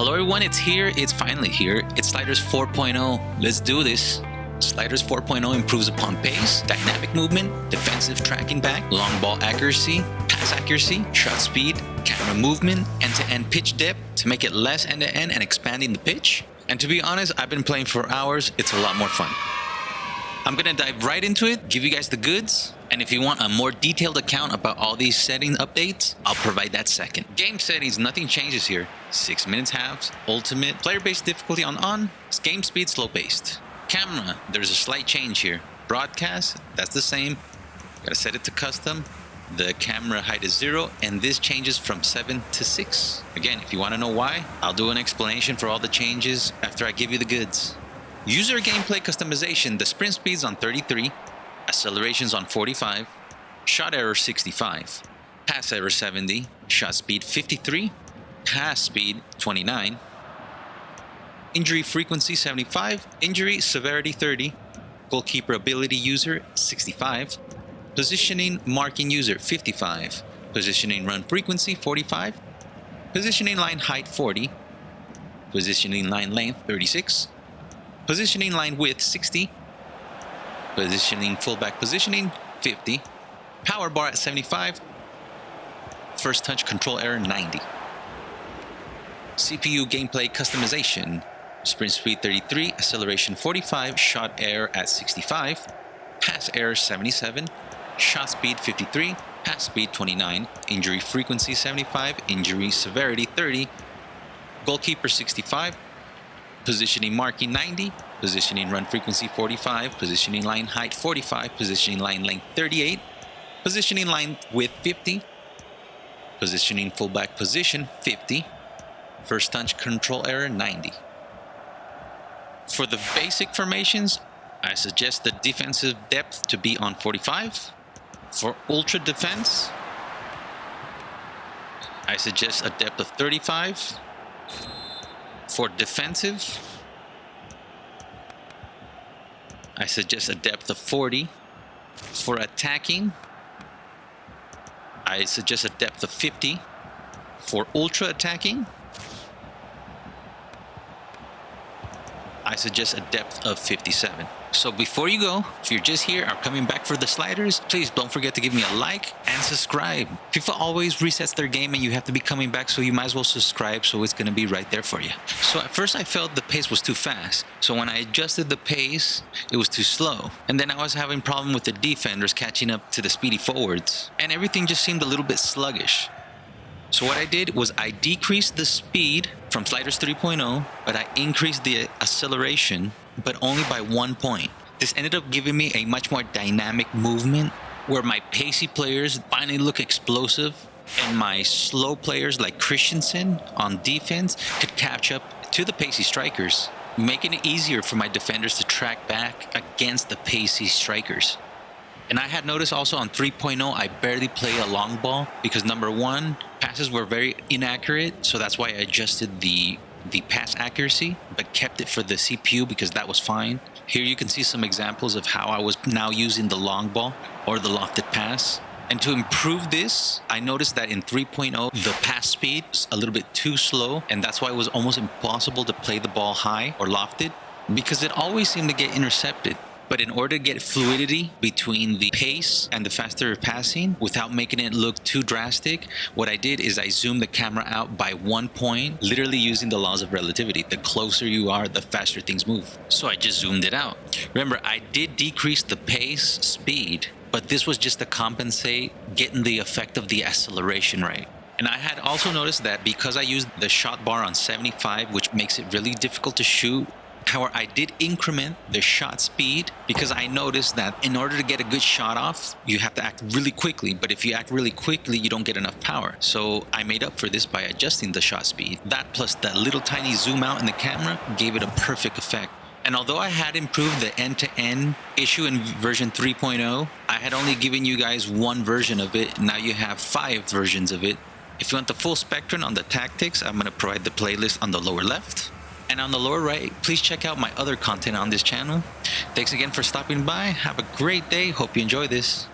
Hello everyone, it's here. It's finally here. It's Sliders 4.0. Let's do this. Sliders 4.0 improves upon pace, dynamic movement, defensive tracking back, long ball accuracy, pass accuracy, shot speed, camera movement, end-to-end pitch depth to make it less end-to-end and expanding the pitch. And to be honest, I've been playing for hours. It's a lot more fun. I'm gonna dive right into it, give you guys the goods, and if you want a more detailed account about all these setting updates, I'll provide that second. Game settings, nothing changes here. 6 minutes halves, ultimate, player-based difficulty on, game speed slow-paced. Camera, there's a slight change here. Broadcast, that's the same. Gotta set it to custom. The camera height is 0, and this changes from 7 to 6. Again, if you wanna know why, I'll do an explanation for all the changes after I give you the goods. User gameplay customization, the sprint speed's on 33, acceleration's on 45, shot error 65, pass error 70, shot speed 53, pass speed 29, injury frequency 75, injury severity 30, goalkeeper ability user 65, positioning marking user 55, positioning run frequency 45, positioning line height 40, positioning line length 36, positioning line width 60, positioning fullback positioning 50, power bar at 75, first touch control error 90. CPU gameplay customization, sprint speed 33, acceleration 45, shot error at 65, pass error 77, shot speed 53, pass speed 29, injury frequency 75, injury severity 30, goalkeeper 65, positioning marking 90, positioning run frequency 45, positioning line height 45, positioning line length 38, positioning line width 50, positioning fullback position 50, first touch control error 90. For the basic formations, I suggest the defensive depth to be on 45. For ultra defense, I suggest a depth of 35. For defensive, I suggest a depth of 40. For attacking, I suggest a depth of 50. For ultra attacking, I suggest a depth of 57. So before you go, if you're just here or coming back for the sliders, please don't forget to give me a like and subscribe. FIFA always resets their game and you have to be coming back, so you might as well subscribe, so it's going to be right there for you. So at first I felt the pace was too fast. So when I adjusted the pace, it was too slow. And then I was having problem with the defenders catching up to the speedy forwards. And everything just seemed a little bit sluggish. So what I did was I decreased the speed from Sliders 3.0, but I increased the acceleration, but only by 1 point. This ended up giving me a much more dynamic movement where my pacey players finally look explosive and my slow players like Christensen on defense could catch up to the pacey strikers, making it easier for my defenders to track back against the pacey strikers. And I had noticed also on 3.0, I barely play a long ball because number one, passes were very inaccurate. So that's why I adjusted the pass accuracy, but kept it for the CPU because that was fine. Here you can see some examples of how I was now using the long ball or the lofted pass. And to improve this, I noticed that in 3.0, the pass speed was a little bit too slow. And that's why it was almost impossible to play the ball high or lofted because it always seemed to get intercepted. But in order to get fluidity between the pace and the faster passing without making it look too drastic, what I did is I zoomed the camera out by 1 point, literally using the laws of relativity. The closer you are, the faster things move. So I just zoomed it out. Remember, I did decrease the pace speed, but this was just to compensate getting the effect of the acceleration rate. And I had also noticed that because I used the shot bar on 75, which makes it really difficult to shoot, however, I did increment the shot speed because I noticed that in order to get a good shot off, you have to act really quickly. But if you act really quickly, you don't get enough power. So I made up for this by adjusting the shot speed. That plus that little tiny zoom out in the camera gave it a perfect effect. And although I had improved the end-to-end issue in version 3.0, I had only given you guys one version of it. Now you have 5 versions of it. If you want the full spectrum on the tactics, I'm going to provide the playlist on the lower left. And on the lower right, please check out my other content on this channel. Thanks again for stopping by. Have a great day. Hope you enjoy this.